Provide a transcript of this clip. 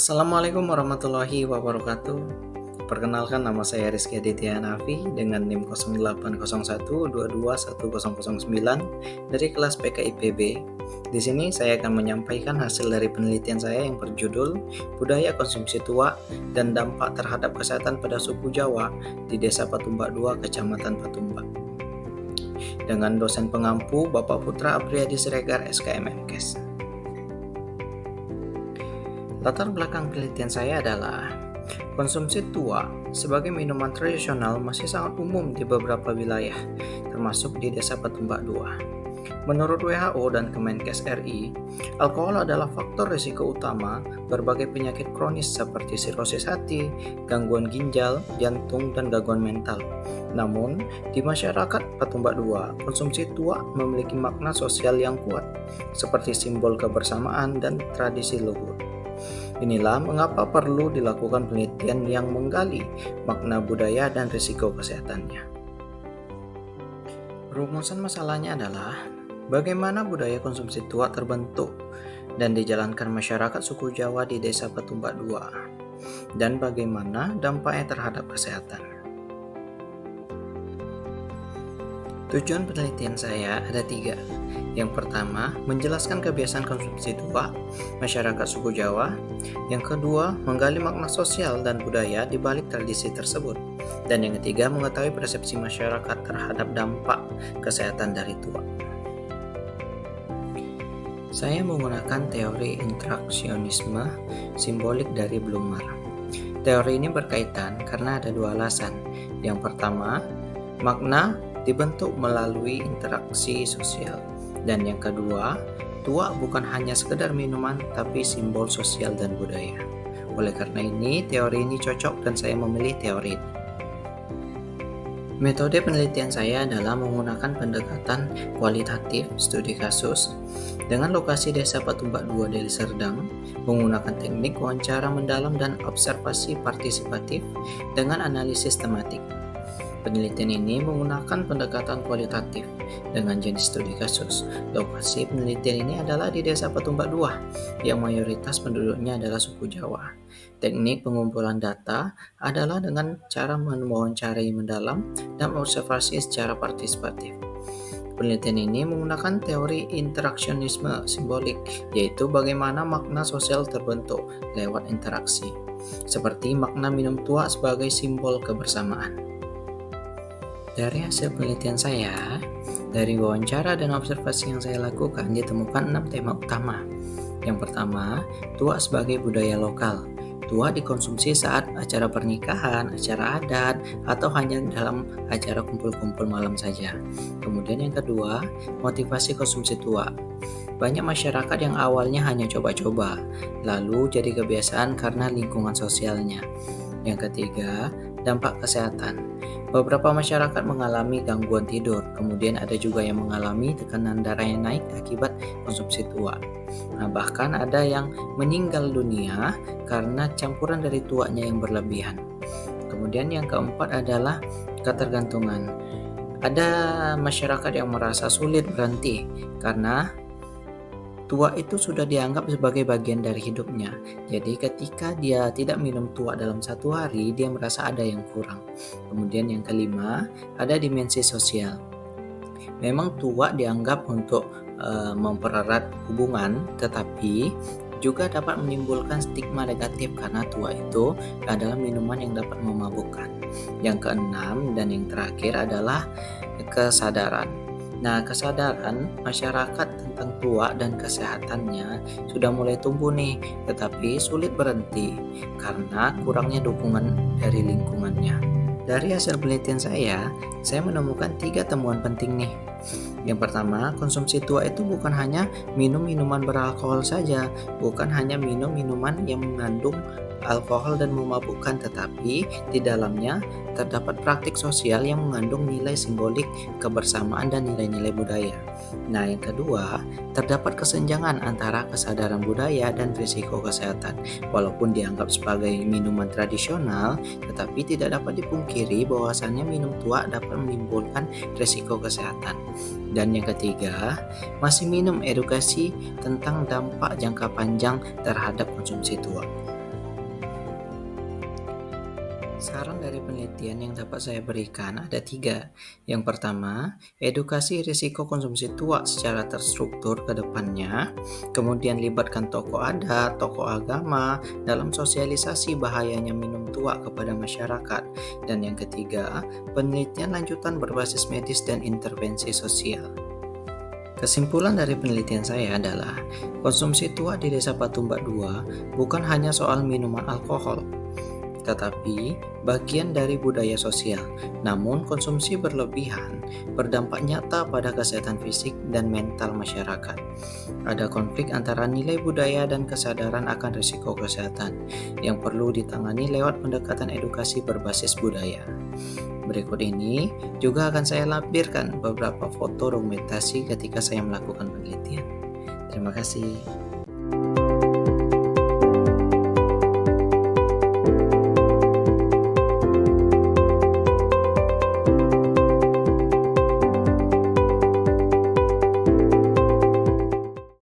Assalamualaikum warahmatullahi wabarakatuh. Perkenalkan, nama saya Rizky Aditya Hanafi dengan NIM 0801221009 dari kelas PKIPB. Di sini saya akan menyampaikan hasil dari penelitian saya yang berjudul Budaya Konsumsi Tua dan Dampak Terhadap Kesehatan pada Suku Jawa di Desa Patumbak II, Kecamatan Patumbak. Dengan dosen pengampu Bapak Putra Apriadi Siregar, SKM MKes. Latar belakang penelitian saya adalah konsumsi tua sebagai minuman tradisional masih sangat umum di beberapa wilayah, termasuk di Desa Patumbak II. Menurut WHO dan Kemenkes RI, alkohol adalah faktor risiko utama berbagai penyakit kronis seperti sirosis hati, gangguan ginjal, jantung, dan gangguan mental. Namun, di masyarakat Patumbak II, konsumsi tua memiliki makna sosial yang kuat, seperti simbol kebersamaan dan tradisi luhur. Inilah mengapa perlu dilakukan penelitian yang menggali makna budaya dan risiko kesehatannya. Rumusan masalahnya adalah bagaimana budaya konsumsi tua terbentuk dan dijalankan masyarakat suku Jawa di Desa Patumbak II, dan bagaimana dampaknya terhadap kesehatan. Tujuan penelitian saya ada 3. Yang pertama, menjelaskan kebiasaan konsumsi tua masyarakat suku Jawa. Yang kedua, menggali makna sosial dan budaya di balik tradisi tersebut. Dan yang ketiga, mengetahui persepsi masyarakat terhadap dampak kesehatan dari tua. Saya menggunakan teori interaksionisme simbolik dari Blumer. Teori ini berkaitan karena ada 2 alasan. Yang pertama, makna dibentuk melalui interaksi sosial. Dan yang kedua, tua bukan hanya sekedar minuman tapi simbol sosial dan budaya. Oleh karena ini, teori ini cocok dan saya memilih teori ini. Metode penelitian saya adalah menggunakan pendekatan kualitatif studi kasus dengan lokasi Desa Patumbak II Deli Serdang, menggunakan teknik wawancara mendalam dan observasi partisipatif dengan analisis tematik. Penelitian ini menggunakan pendekatan kualitatif dengan jenis studi kasus. Lokasi penelitian ini adalah di Desa Patumbak II yang mayoritas penduduknya adalah suku Jawa. Teknik pengumpulan data adalah dengan cara mewawancarai mendalam dan observasi secara partisipatif. Penelitian ini menggunakan teori interaksionisme simbolik, yaitu bagaimana makna sosial terbentuk lewat interaksi, seperti makna minum tua sebagai simbol kebersamaan. Dari hasil penelitian saya, dari wawancara dan observasi yang saya lakukan, ditemukan 6 tema utama. Yang pertama, tua sebagai budaya lokal. Tua dikonsumsi saat acara pernikahan, acara adat, atau hanya dalam acara kumpul-kumpul malam saja. Kemudian yang kedua, motivasi konsumsi tua. Banyak masyarakat yang awalnya hanya coba-coba, lalu jadi kebiasaan karena lingkungan sosialnya. Yang ketiga, dampak kesehatan. Beberapa masyarakat mengalami gangguan tidur, kemudian ada juga yang mengalami tekanan darah yang naik akibat konsumsi tua. Bahkan ada yang meninggal dunia karena campuran dari tuanya yang berlebihan. Kemudian yang keempat adalah ketergantungan. Ada masyarakat yang merasa sulit berhenti karena tua itu sudah dianggap sebagai bagian dari hidupnya. Jadi ketika dia tidak minum tua dalam 1 hari, dia merasa ada yang kurang. Kemudian yang kelima, ada dimensi sosial. Memang tua dianggap untuk mempererat hubungan, tetapi juga dapat menimbulkan stigma negatif karena tua itu adalah minuman yang dapat memabukkan. Yang keenam dan yang terakhir adalah kesadaran. Kesadaran masyarakat tentang tua dan kesehatannya sudah mulai tumbuh nih, tetapi sulit berhenti karena kurangnya dukungan dari lingkungannya. Dari hasil penelitian saya menemukan 3 temuan penting nih. Yang pertama, konsumsi tua itu bukan hanya minum minuman beralkohol saja, bukan hanya minum minuman yang mengandung alkohol dan memabukkan, tetapi di dalamnya terdapat praktik sosial yang mengandung nilai simbolik, kebersamaan, dan nilai-nilai budaya. Yang kedua, terdapat kesenjangan antara kesadaran budaya dan risiko kesehatan. Walaupun dianggap sebagai minuman tradisional, tetapi tidak dapat dipungkiri bahwasannya minum tua dapat menimbulkan risiko kesehatan. Dan yang ketiga, masih minim edukasi tentang dampak jangka panjang terhadap konsumsi tua. Saran dari penelitian yang dapat saya berikan ada 3. Yang pertama, edukasi risiko konsumsi tua secara terstruktur ke depannya. Kemudian libatkan tokoh adat, tokoh agama dalam sosialisasi bahayanya minum tua kepada masyarakat. Dan yang ketiga, penelitian lanjutan berbasis medis dan intervensi sosial. Kesimpulan dari penelitian saya adalah, konsumsi tua di Desa Patumbak II bukan hanya soal minuman alkohol, tetapi bagian dari budaya sosial. Namun, konsumsi berlebihan berdampak nyata pada kesehatan fisik dan mental masyarakat. Ada konflik antara nilai budaya dan kesadaran akan risiko kesehatan yang perlu ditangani lewat pendekatan edukasi berbasis budaya. Berikut ini juga akan saya lampirkan beberapa foto dokumentasi ketika saya melakukan penelitian. Terima kasih.